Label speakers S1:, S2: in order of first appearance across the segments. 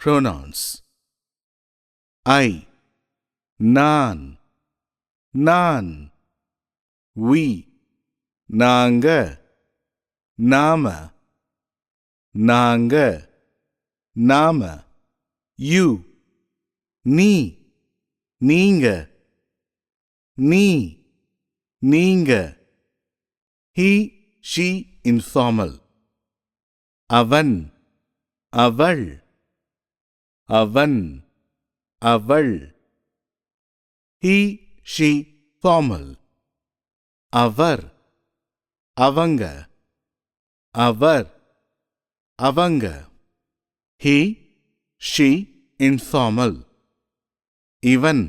S1: pronouns. I, நான், நான். We, நாங்க, நாம, நாங்க, நாம. You, நீ, நீங்க, நீ, நீங்க. He, she, informal. அவன், அவள், அவன், அவள். He, she, formal. அவர், அவங்க, அவர், அவங்க. He, she, informal. இவன்,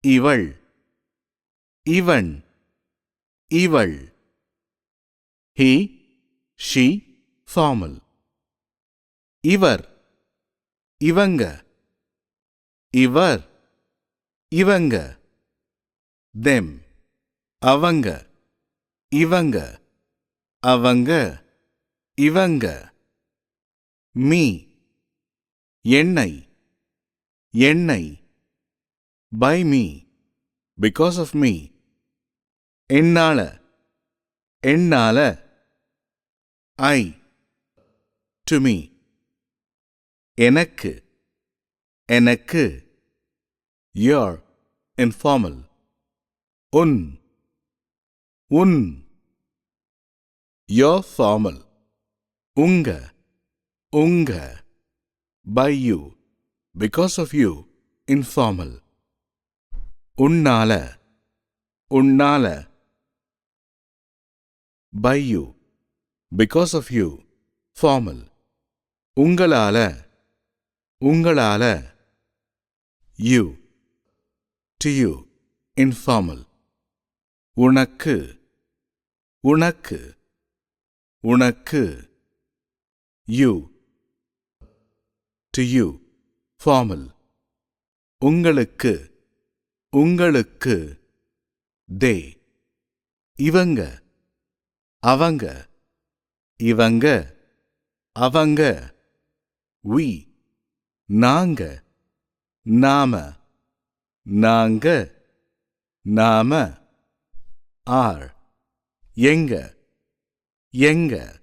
S1: இவள், இவன், இவள். He, she, formal. இவர், இவங்க, இவர், இவங்க. Them, அவங்க, இவங்க, அவங்க, இவங்க. Me, என்னை, என்னை. By me, because of me. என்னால, என்னால. I, to me. எனக்கு, எனக்கு. Your, informal. உன், உன். Your, formal. உங்க, உங்க. By you, because of you, informal. உன்னால, உன்னால. By you, because of you, formal. உங்களால, உங்களால. You, to you, informal. உனக்கு, உனக்கு, உனக்கு. You, to you, formal. உங்களுக்கு, உங்களுக்கு. They, இவங்க, அவங்க, இவங்க, அவங்க. We, நாங்க, நாம, நாங்க, நாம. Are, எங்க, எங்க.